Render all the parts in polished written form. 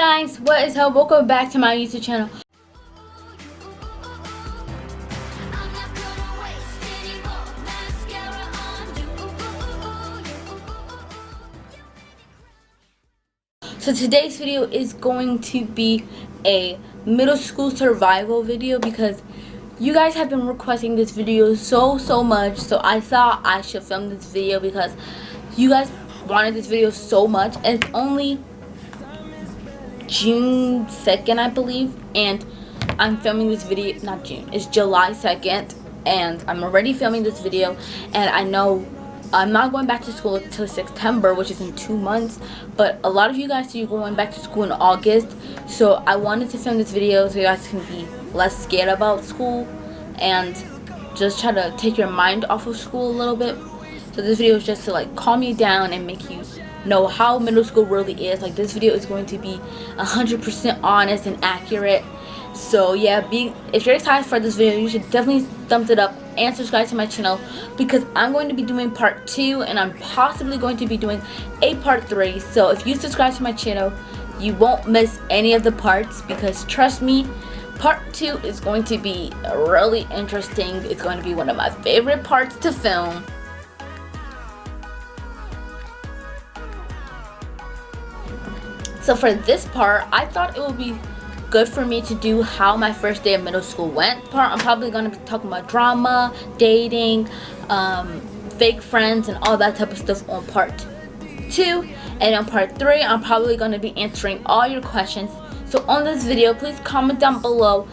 guys, what is up? Welcome back to my YouTube channel. So today's video is going to be a middle school survival video because you guys have been requesting this video so much. So I thought I should film this video because you guys wanted this video so much. And it's only June 2nd, I believe, and I'm filming this video, not June, it's July 2nd, and I'm already filming this video. And I know I'm not going back to school until September, which is in 2 months, but a lot of you guys see you going back to school in August. So I wanted to film this video so you guys can be less scared about school and just try to take your mind off of school a little bit. So this video is just to like calm you down and make you know how middle school really is. Like, this video is going to be 100% honest and accurate. So yeah, if you're excited for this video, you should definitely thumbs it up and subscribe to my channel, because I'm going to be doing part 2 and I'm possibly going to be doing a part 3. So if you subscribe to my channel, you won't miss any of the parts, because trust me, part 2 is going to be really interesting. It's going to be one of my favorite parts to film. So for this part, I thought it would be good for me to do how my first day of middle school went part. I'm probably going to be talking about drama, dating, fake friends, and all that type of stuff on part 2. And on part 3, I'm probably going to be answering all your questions. So on this video, please comment down below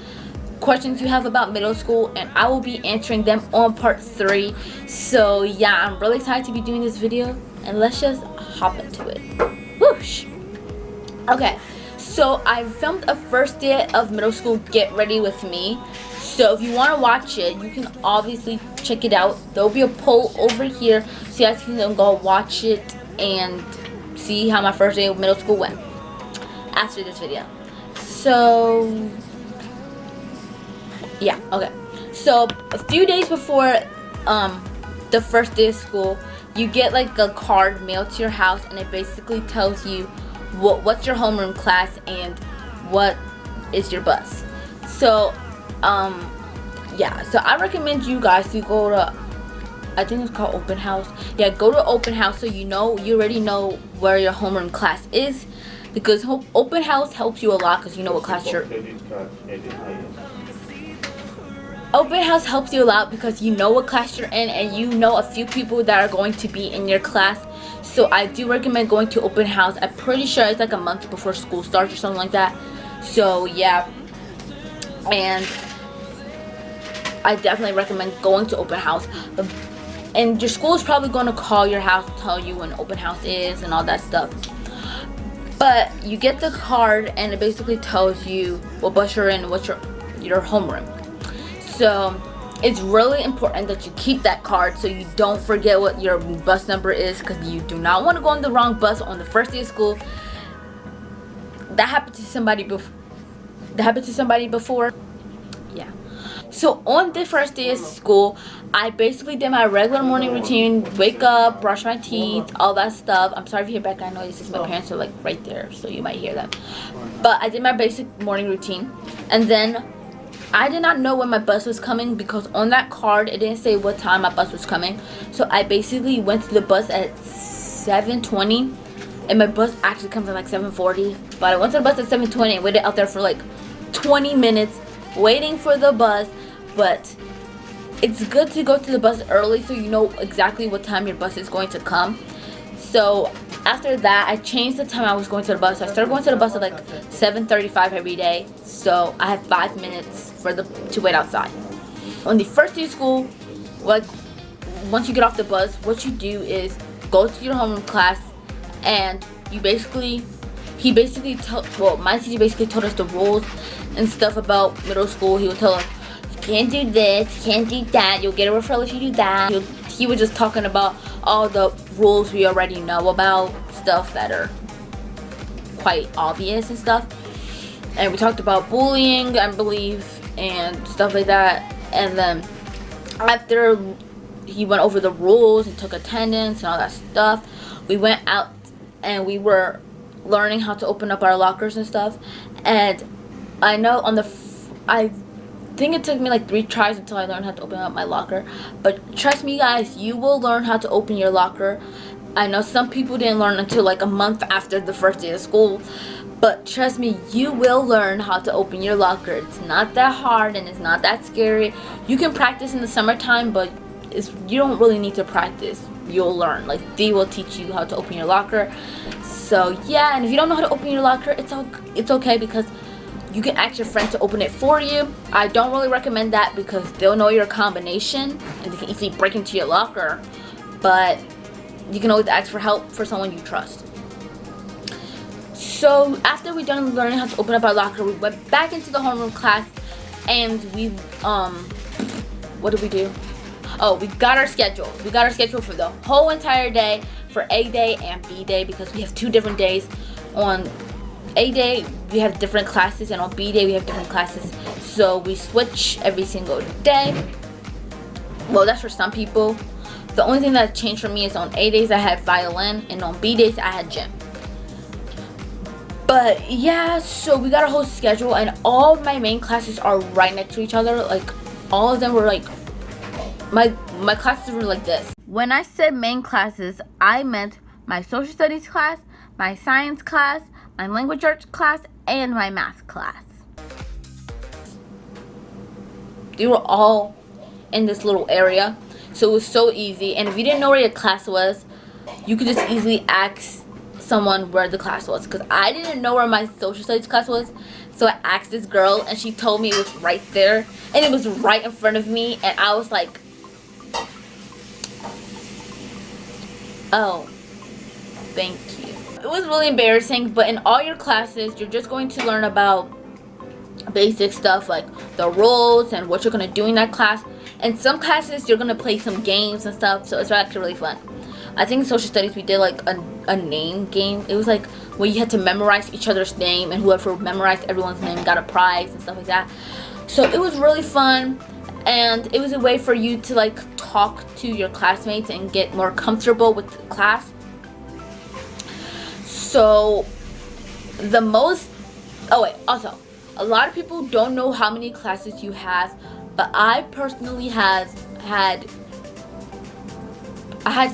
questions you have about middle school, and I will be answering them on part 3. So yeah, I'm really excited to be doing this video, and let's just hop into it. Whoosh! Okay, so I filmed a first day of middle school get ready with me. So if you want to watch it, you can obviously check it out. There will be a poll over here so you guys can go watch it and see how my first day of middle school went after this video. So yeah, okay. So a few days before the first day of school, you get like a card mailed to your house, and it basically tells you what's your homeroom class and what is your bus. So yeah, so I recommend you guys to go to, I think it's called open house. Yeah, go to open house so you already know where your homeroom class is, because open house helps you a lot because you know what class you're Open house helps you a lot because you know what class you're in, and you know a few people that are going to be in your class. So I do recommend going to open house. I'm pretty sure it's like a month before school starts or something like that. So yeah, and I definitely recommend going to open house. And your school is probably going to call your house to tell you when open house is and all that stuff. But you get the card, and it basically tells you what bus you're in, what's your homeroom. So it's really important that you keep that card so you don't forget what your bus number is, because you do not want to go on the wrong bus on the first day of school. That happened to somebody before. Yeah. So on the first day of school, I basically did my regular morning routine: wake up, brush my teeth, all that stuff. I'm sorry if you hear background noises. My parents are like right there, so you might hear them. But I did my basic morning routine, and then I did not know when my bus was coming, because on that card it didn't say what time my bus was coming. So I basically went to the bus at 7:20, and my bus actually comes at like 7:40. But I went to the bus at 7:20 and waited out there for like 20 minutes waiting for the bus. But it's good to go to the bus early so you know exactly what time your bus is going to come. So after that, I changed the time I was going to the bus. I started going to the bus at like 7:35 every day. So I had 5 minutes to wait outside. On the first day of school, like once you get off the bus, what you do is go to your homeroom class, and my teacher basically told us the rules and stuff about middle school. He would tell us, you can't do this, you can't do that, you'll get a referral if you do that. He was just talking about all the rules we already know about, stuff that are quite obvious and stuff. And we talked about bullying, I believe, and stuff like that. And then after he went over the rules and took attendance and all that stuff, we went out and we were learning how to open up our lockers and stuff. And I know I think it took me like 3 tries until I learned how to open up my locker. But trust me guys, you will learn how to open your locker. I know some people didn't learn until like a month after the first day of school. But trust me, you will learn how to open your locker. It's not that hard and it's not that scary. You can practice in the summertime, but you don't really need to practice. You'll learn. Like, they will teach you how to open your locker. So yeah, and if you don't know how to open your locker, it's okay, because you can ask your friend to open it for you. I don't really recommend that because they'll know your combination and they can easily break into your locker. But you can always ask for help for someone you trust. So after we done learning how to open up our locker, we went back into the homeroom class, and we what did we do? Oh, we got our schedule. We got our schedule for the whole entire day, for A day and B day, because we have 2 different days. On A day we have different classes, and on B day we have different classes. So we switch every single day. Well, that's for some people. The only thing that changed for me is on A days I had violin, and on B days I had gym. But yeah, so we got a whole schedule, and all of my main classes are right next to each other. Like, all of them were like, my classes were like this. When I said main classes, I meant my social studies class, my science class, my language arts class, and my math class. They were all in this little area, so it was so easy. And if you didn't know where your class was, you could just easily ask someone where the class was, because I didn't know where my social studies class was. So I asked this girl, and she told me it was right there, and it was right in front of me, and I was like, oh, thank you. It was really embarrassing, but in all your classes, you're just going to learn about basic stuff like the rules and what you're going to do in that class. And some classes, you're going to play some games and stuff, so it's actually really fun. I think in social studies we did like a name game. It was like where you had to memorize each other's name, and whoever memorized everyone's name got a prize and stuff like that. So it was really fun, and it was a way for you to like talk to your classmates and get more comfortable with the class. So also, a lot of people don't know how many classes you have, but I personally had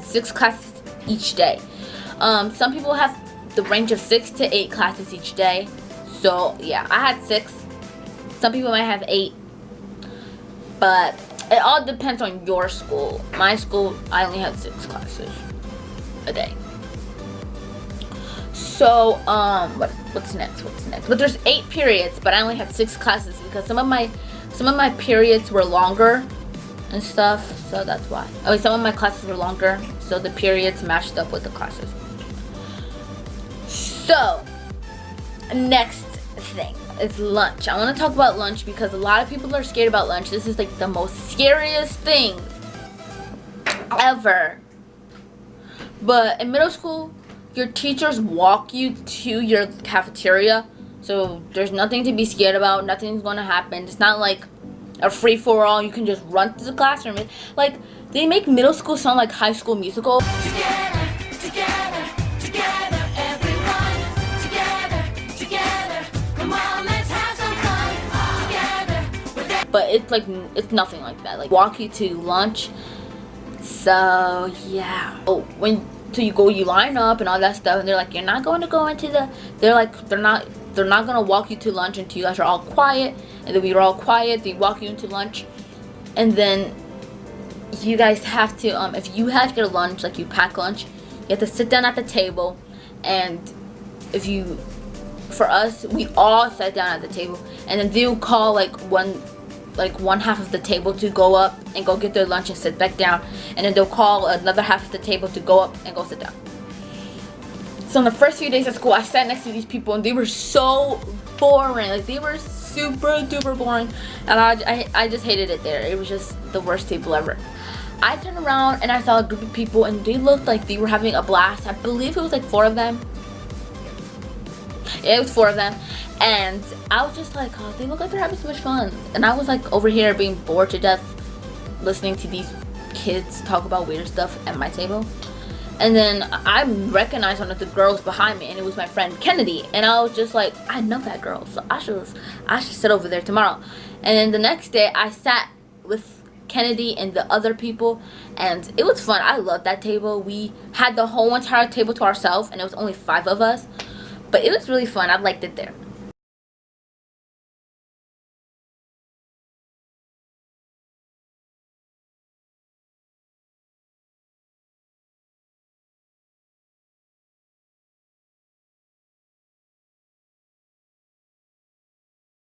6 classes each day. Some people have the range of 6 to 8 classes each day. So yeah, I had 6. Some people might have 8. But it all depends on your school. My school, I only had 6 classes a day. So what's next? But there's 8 periods, but I only had 6 classes because some of my periods were longer and stuff, so that's why. Okay, some of my classes were longer, so the periods matched up with the classes. So next thing is lunch. I want to talk about lunch because a lot of people are scared about lunch. This is like the most scariest thing ever. But in middle school, your teachers walk you to your cafeteria, so there's nothing to be scared about. Nothing's going to happen. It's not like a free-for-all. You can just run to the classroom. Like, they make middle school sound like High School Musical. Together, together, together, everyone. Together, come on, let's have some fun. Together. But it's nothing like that. Like, walk you to lunch. So yeah. Oh, you line up and all that stuff, and they're like, you're not going to go into the. They're not gonna walk you to lunch until you guys are all quiet. And then we were all quiet. They walk you into lunch, and then you guys have to if you have your lunch, like you pack lunch, you have to sit down at the table. And for us, we all sat down at the table, and then they'll call one half of the table to go up and go get their lunch and sit back down, and then they'll call another half of the table to go up and go sit down. So in the first few days of school, I sat next to these people, and they were so boring. Like, they were super duper boring, and I just hated it there. It was just the worst table ever. I turned around and I saw a group of people, and they looked like they were having a blast. I believe it was like 4 of them. Yeah, it was 4 of them. And I was just like, oh, they look like they're having so much fun. And I was like over here being bored to death listening to these kids talk about weird stuff at my table. And then I recognized one of the girls behind me, and it was my friend Kennedy. And I was just like, I know that girl, so I should sit over there tomorrow. And then the next day, I sat with Kennedy and the other people, and it was fun. I loved that table. We had the whole entire table to ourselves, and it was only 5 of us, but it was really fun. I liked it there.